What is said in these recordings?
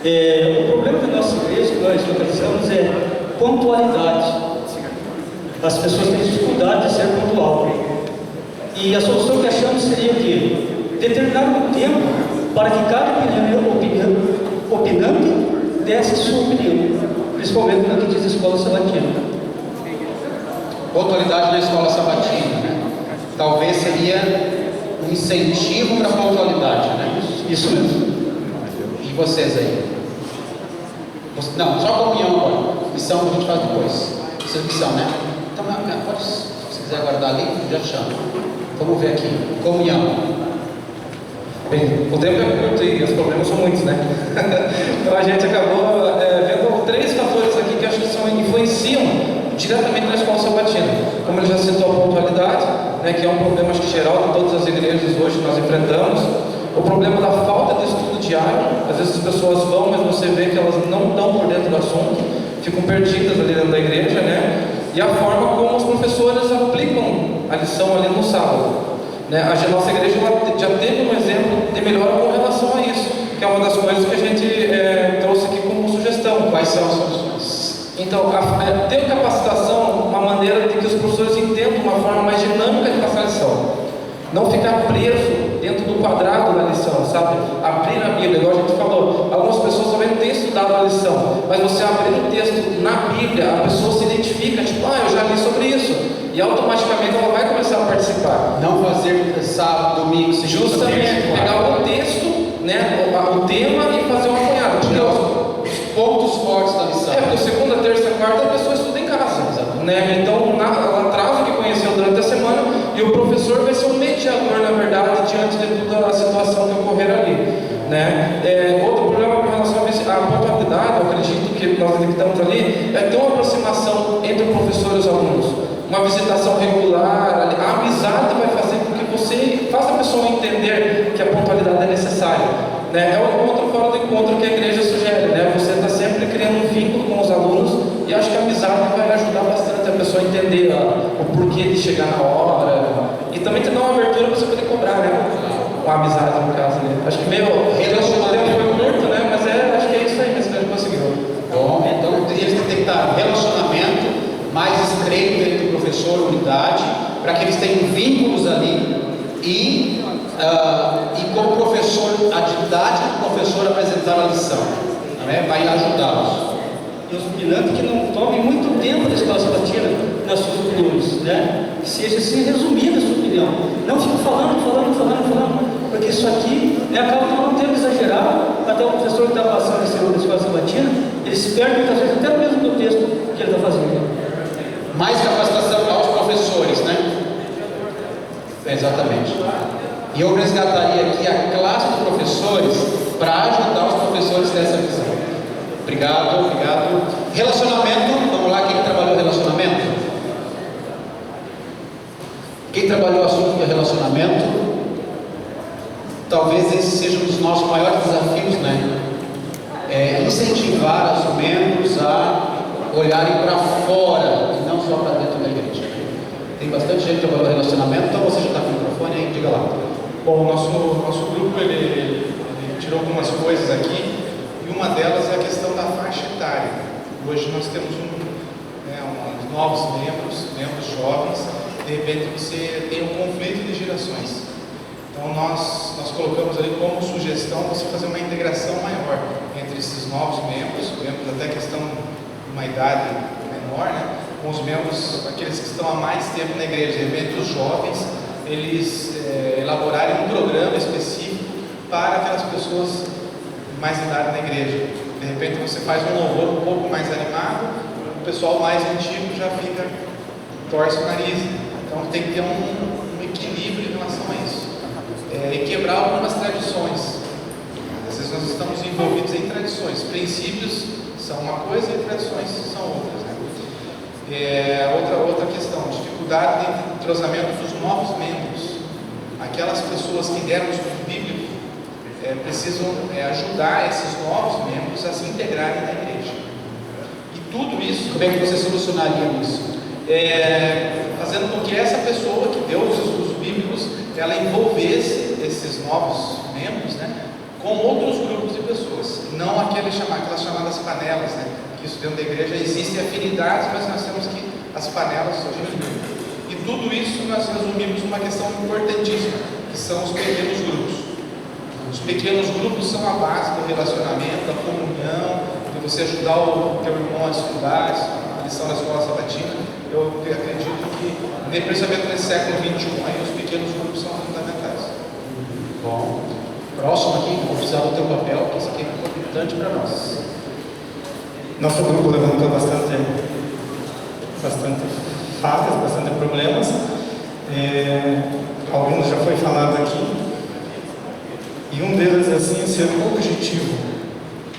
O problema da nossa igreja, que nós localizamos, é pontualidade. As pessoas têm dificuldade de ser pontual. E a solução que achamos seria que determinar um tempo para que cada opinante desse sua opinião, principalmente no que diz a escola sabatina. Pontualidade na escola sabatina, né? Talvez seria um incentivo para a pontualidade, né? Isso mesmo. E vocês aí? Não, só comunhão agora. Missão a gente faz depois. Isso é missão, né? Então, pode, se você quiser guardar ali, já chama. Vamos ver aqui. Comunhão. Bem, o tempo é curto e os problemas são muitos, né? Então a gente acabou vendo 3 fatores aqui que acho que influenciam diretamente na escola sabatina. Como ele já citou, a pontualidade, né, que é um problema acho que geral de todas as igrejas hoje que nós enfrentamos. O problema da falta de estudo diário. Às vezes as pessoas vão, mas você vê que elas não estão por dentro do assunto, ficam perdidas ali dentro da igreja, né? E a forma como os professores aplicam a lição ali no sábado. Né? A nossa igreja já teve um exemplo de melhora com relação a isso, que é uma das coisas que a gente trouxe aqui como sugestão. Quais são as soluções? Então, ter capacitação, uma maneira de que os professores entendam uma forma mais dinâmica de passar a lição. Não ficar preso dentro do quadrado da lição, sabe? Abrir a Bíblia, igual a gente falou. Algumas pessoas talvez não tenham estudado a lição, mas você abrir o texto na Bíblia, a pessoa se identifica, tipo, eu já li sobre isso. E automaticamente ela vai começar a participar. Não fazer sábado, domingo, justamente pegar o texto, né, o tema e fazer uma apanhada. Porque os pontos fortes da lição. Porque segunda, terça, quarta a pessoa estuda em casa, né? Então ela traz o que conheceu durante a semana e o professor vai ser um mediador, na verdade, diante de toda a situação que ocorrer ali, né? Outro problema com relação à pontualidade, eu acredito que nós detectamos ali, é ter uma aproximação entre o professor e os alunos. Uma visitação regular, a amizade vai fazer com que você faça a pessoa entender que a pontualidade é necessária, né? É o encontro fora do encontro que a igreja sugere, né? Você está sempre criando um vínculo com os alunos e acho que a amizade vai ajudar bastante a pessoa a entender o porquê de chegar na hora e também te dar uma abertura para você poder cobrar, né? Uma amizade no caso, né? Acho que meio relacionamento foi curto, né? Mas acho que é isso aí mesmo que a gente conseguiu. Bom, então teria que tentar relacionamento mais estreito entre o professor e unidade, para que eles tenham vínculos ali e com o professor, a didática do professor apresentar a lição, né? Vai ajudá-los. E os opinantes que não tomem muito tempo da escola sabatina nas suas opiniões, né? Que seja assim resumida a sua opinião. Não fique falando, porque isso aqui, né, acaba por não ter exagerado. Até o professor que está passando esse ano da escola sabatina, ele se perde muitas vezes até mesmo do texto que ele está fazendo. Mais capacitação aos professores, né? Exatamente. E eu resgataria aqui a classe de professores para ajudar os professores nessa visão. Obrigado. Relacionamento, vamos lá, quem trabalhou relacionamento? Quem trabalhou o assunto de relacionamento, talvez esse seja um dos nossos maiores desafios, né? Incentivar os membros a olharem para fora e não só para dentro da igreja. Tem bastante gente que trabalhou relacionamento, então você já está com o microfone aí, diga lá. Bom, o nosso grupo ele tirou algumas coisas aqui e uma delas é a questão da faixa etária. Hoje nós temos uns novos membros jovens, de repente você tem um conflito de gerações. Então nós colocamos ali como sugestão você fazer uma integração maior entre esses novos membros até que estão uma idade menor, né, com os membros, aqueles que estão há mais tempo na igreja. De repente os jovens, eles elaborarem um programa específico para aquelas pessoas de mais idade na igreja. De repente você faz um louvor um pouco mais animado, o pessoal mais antigo já torce o nariz. Então tem que ter um equilíbrio em relação a isso. E quebrar algumas tradições. Às vezes nós estamos envolvidos em tradições, princípios são uma coisa e tradições são outras, né? Outra questão, dificuldade de entrosamento dos novos membros. Aquelas pessoas que deram o estudo bíblico precisam ajudar esses novos membros a se integrarem na igreja. E tudo isso, como é que você solucionaria isso? Fazendo com que essa pessoa que deu os estudos bíblicos, ela envolvesse esses novos membros, né, com outros grupos de pessoas, não não aquelas chamadas panelas, né? Que isso dentro da igreja existem afinidades, mas nós temos que as panelas diminuem. E tudo isso nós resumimos numa questão importantíssima, que são os pequenos grupos. Os pequenos grupos são a base do relacionamento, da comunhão, de você ajudar o teu irmão a estudar a lição da escola sabatina. Eu acredito que, principalmente nesse século XXI, aí, os pequenos grupos são fundamentais. Bom, próximo aqui, vou precisar do teu papel, que isso aqui é importante para nós. Nosso grupo levantou bastante falhas, bastante problemas. Alguns já foi falado aqui. E um deles é assim, ser objetivo,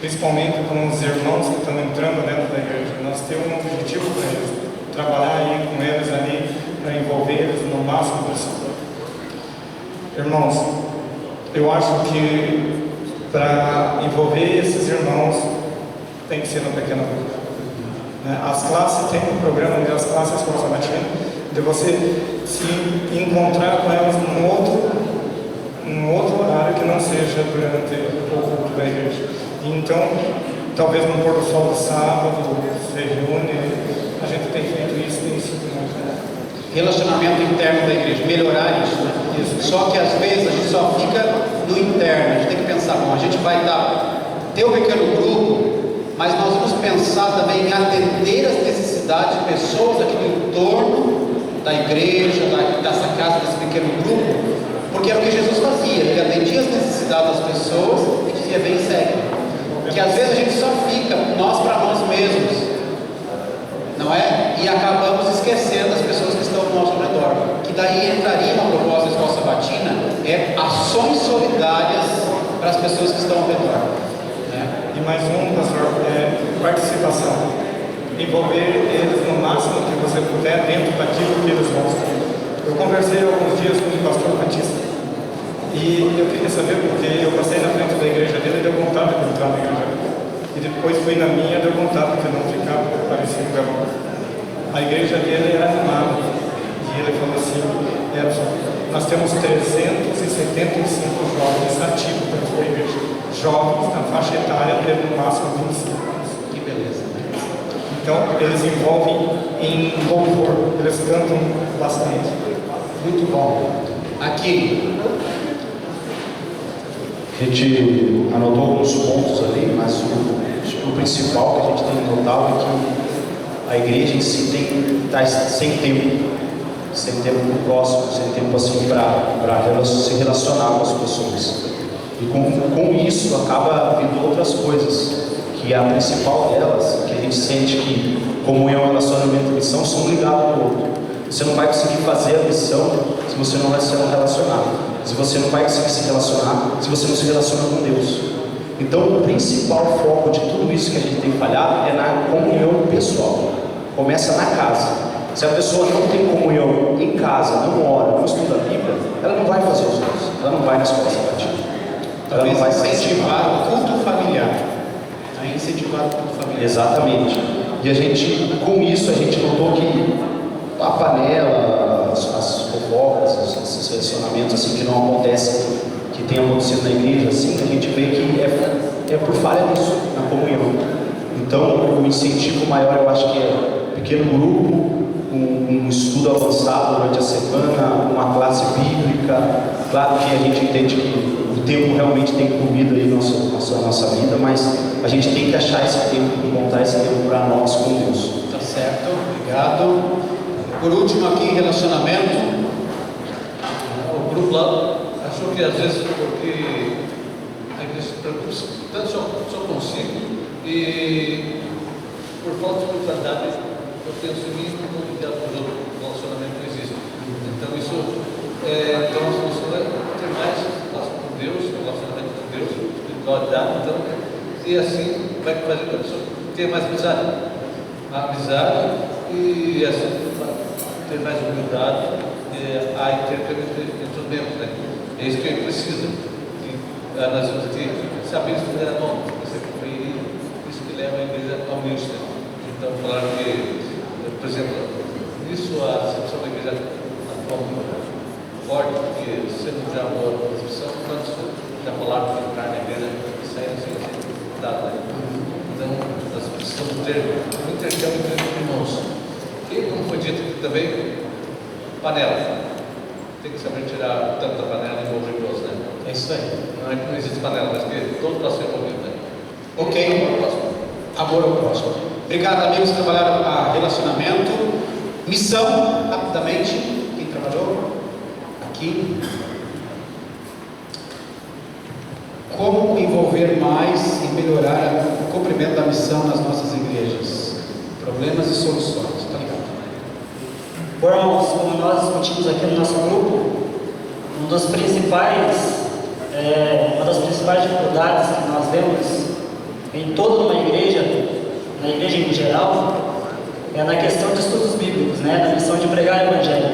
principalmente com os irmãos que estão entrando dentro da igreja. Nós temos um objetivo para eles, trabalhar aí com eles ali, para envolver eles no máximo possível. Irmãos, eu acho que para envolver esses irmãos tem que ser no pequeno grupo. As classes, tem um programa das classes Escola Sabatina, de você se encontrar com elas num outro horário que não seja durante o culto da igreja. Então, talvez no pôr do sol do sábado, se reúne, a gente tem feito isso, tem sido muito bom. Relacionamento interno da igreja, melhorar isso, né? Isso. Só que às vezes a gente só fica no interno, a gente tem que pensar, bom, a gente vai ter um pequeno grupo, mas nós vamos pensar também em atender as necessidades de pessoas aqui no entorno da igreja, dessa casa, desse pequeno grupo, porque era o que Jesus fazia, ele atendia as necessidades das pessoas e dizia, vem e segue. Que às vezes a gente só fica nós para nós mesmos, não é? E acabamos esquecendo as pessoas que estão ao nosso redor. Que daí entraria uma proposta da Escola Sabatina, ações solidárias para as pessoas que estão ao redor. E mais um, pastor, participação. Envolver eles no máximo que você puder dentro daquilo que eles gostam. Eu conversei alguns dias com o pastor Batista e eu queria saber, porque eu passei na frente da igreja dele e deu vontade de entrar na igreja dele. E depois fui na minha e deu vontade de não ficar parecido com ela. A igreja dele era animada. E ele falou assim, nós temos 375 jovens ativos dentro da igreja. Jovens na faixa etária de no máximo 25 anos. Que beleza, né? Então, eles envolvem em louvor, eles cantam bastante. Muito bom. Aqui. A gente anotou alguns pontos ali, mas o principal que a gente tem notado é que a igreja em si está sem tempo para o próximo, sem tempo assim para se relacionar com as pessoas. E com isso acaba vindo outras coisas, que a principal delas, que a gente sente que comunhão, relacionamento e missão são ligados ao outro. Você não vai conseguir fazer a missão se você não vai se relacionar. Se você não vai conseguir se relacionar se você não se relaciona com Deus. Então o principal foco de tudo isso que a gente tem falhado é na comunhão pessoal. Começa na casa. Se a pessoa não tem comunhão em casa, não ora, não estuda a Bíblia, ela não vai fazer os cursos, ela não vai na escola sabatina. Ela não vai incentivar o culto familiar. Incentivar o culto familiar. Exatamente. E a gente, com isso, a gente notou que a panela, as fofocas, esses relacionamentos assim que não acontecem, que tem acontecido na igreja, assim, a gente vê que é por falha nisso, na comunhão. Então, o incentivo maior, eu acho que é pequeno grupo, um estudo avançado durante a semana, uma classe bíblica. Claro que a gente entende que o tempo realmente tem comido aí nossa vida, mas a gente tem que achar esse tempo, encontrar esse tempo para nós com Deus. Tá certo, obrigado. Por último aqui, relacionamento. O grupo lá achou que às vezes porque a igreja se preocupa tanto só consigo e por falta de espiritualidade eu penso em mim não ligado com os outros, o relacionamento não existe. Então isso então a solução é ter mais relação com Deus, relacionamento com Deus, espiritualidade, então, e assim vai fazer com que a pessoa tenha mais amizade e assim ter mais humildade, a intercâmbio entre os membros, né? É isso que ele precisa. Nós vamos ter saber estudar a mão, isso que leva a igreja ao humilde. Então, falaram que, por exemplo, isso a recepção da igreja atual muito forte, porque sendo já uma recepção, tantos já falaram que entrar na igreja e sair assim, facilitado, né? Então, nós precisamos ter um intercâmbio entre irmãos. E, como foi dito aqui também, panela. Tem que saber tirar tanto da panela e envolver duas, né? É isso aí. Não é que não existe panela, mas que todos nós somos envolvidos, né? Ok? Amor ao próximo. Obrigado, amigos que trabalharam a relacionamento. Missão, rapidamente. Quem trabalhou? Aqui. Como envolver mais e melhorar o cumprimento da missão nas nossas igrejas? Problemas e soluções. Tá ligado? Bom, irmãos, como nós discutimos aqui no nosso grupo, uma das principais dificuldades que nós vemos em toda uma igreja, na igreja em geral, é na questão de estudos bíblicos, né, na missão de pregar o evangelho.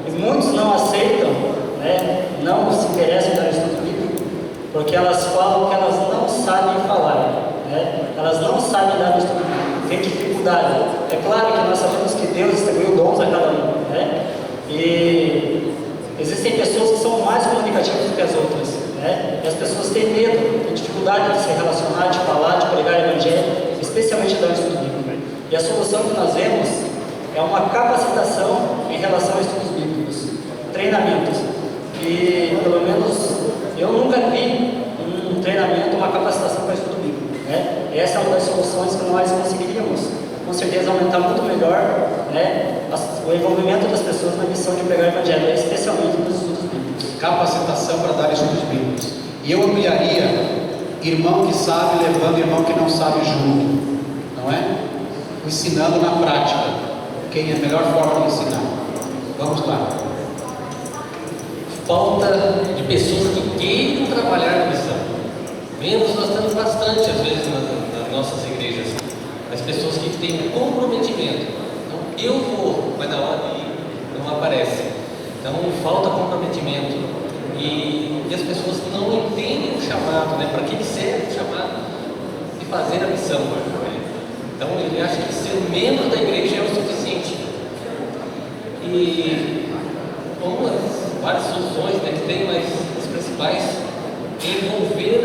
E muitos não aceitam, né, não se interessam pelo estudo bíblico, porque elas falam que elas não sabem falar, né, elas não sabem dar o estudo bíblico, tem dificuldade. É claro que nós sabemos que Deus distribuiu dons a cada um, né, e existem pessoas que são mais comunicativas do que as outras, né, e as pessoas têm medo, têm dificuldade de se relacionar, de falar, de pregar o evangelho, especialmente dar o estudo bíblico. E a solução que nós vemos é uma capacitação em relação a estudos bíblicos, treinamentos. E, pelo menos, eu nunca vi um treinamento, uma capacitação para estudo bíblico, né? Essa é uma das soluções que nós conseguiríamos, com certeza, aumentar muito melhor, né, o envolvimento das pessoas na missão de pregar o evangelho, especialmente nos estudos bíblicos. Capacitação para dar estudos bíblicos. E eu ampliaria: irmão que sabe levando irmão que não sabe junto, não é? Ensinando na prática. Quem é a melhor forma de ensinar? Vamos lá. Falta de pessoas que queiram trabalhar na missão. Vemos nós temos bastante, às vezes, nas nossas igrejas, as pessoas que têm comprometimento. Então, eu vou, mas na hora de ir, não aparece. Então, falta comprometimento. E as pessoas não entendem o chamado, né? Para que serve o chamado de fazer a missão. Então, ele acha que ser membro da igreja é o suficiente. E várias soluções, né, que tem, mas as principais, se envolver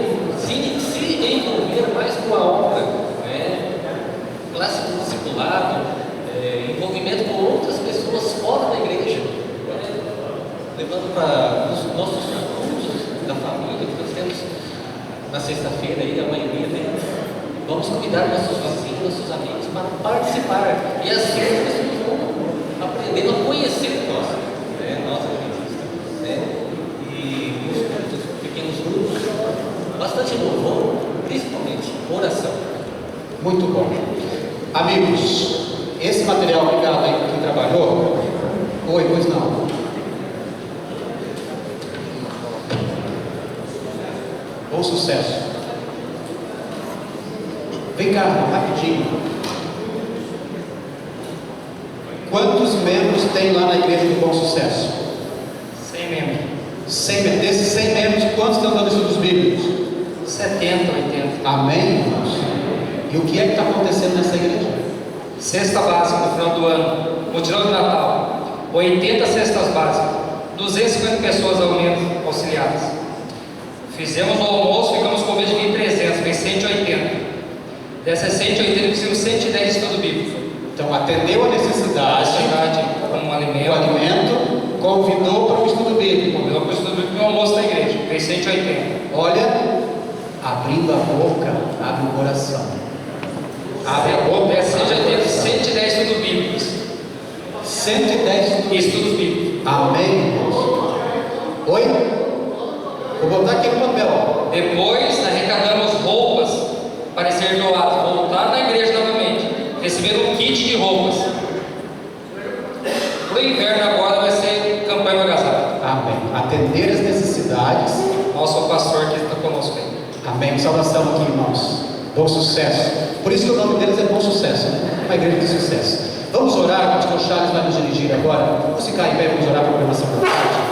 mais com a obra, né, classe de discipulado, envolvimento com outras pessoas fora da igreja, né, levando para os nossos cultos da família que nós temos na sexta-feira, aí, a maioria deles. Vamos convidar nossos vizinhos, nossos amigos para participar. E assim as pessoas vão aprendendo a conhecer nós, adventistas, né? E nos pequenos grupos, bastante louvor, principalmente oração. Muito bom. Amigos, esse material, obrigado aí para quem trabalhou. Oi, pois não. Bom sucesso. Vem cá, rapidinho. Quantos membros tem lá na igreja do Bom Sucesso? 100 membros. 100 membros. Desses 100 membros, quantos estão dando estudos bíblicos? 70, 80. Amém, irmãos? E o que é que está acontecendo nessa igreja? Cesta básica no final do ano, mutirão de Natal, 80 cestas básicas, 250 pessoas ao menos auxiliadas. Fizemos o almoço, ficamos com medo de 300, vem 180. Dessas 180, precisamos 110 de estudo bíblico. Então, atendeu a necessidade, como um alimento, convidou para o estudo bíblico. Convidou para o estudo bíblico no almoço da igreja, vem 180. Olha, abrindo a boca, abre o coração. Abre a boca. Dessas 180, 110 estudos bíblicos. 110 estudos bíblicos. Amém, irmãos? Oi? Vou botar aqui no papel. Depois, arrecadamos roupas para ser doadas, voltar na igreja novamente, receber um kit de roupas. Para o inverno agora vai ser campanha do agasalho. Amém. Atender as necessidades. Nosso pastor que está conosco aí. Amém. Salvação aqui, irmãos. Bom Sucesso. Por isso que o nome deles é Bom Sucesso, né? Uma igreja de sucesso. Vamos orar, o pastor Charles vai nos dirigir agora. Vamos ficar em pé, vamos orar para a programação da tarde.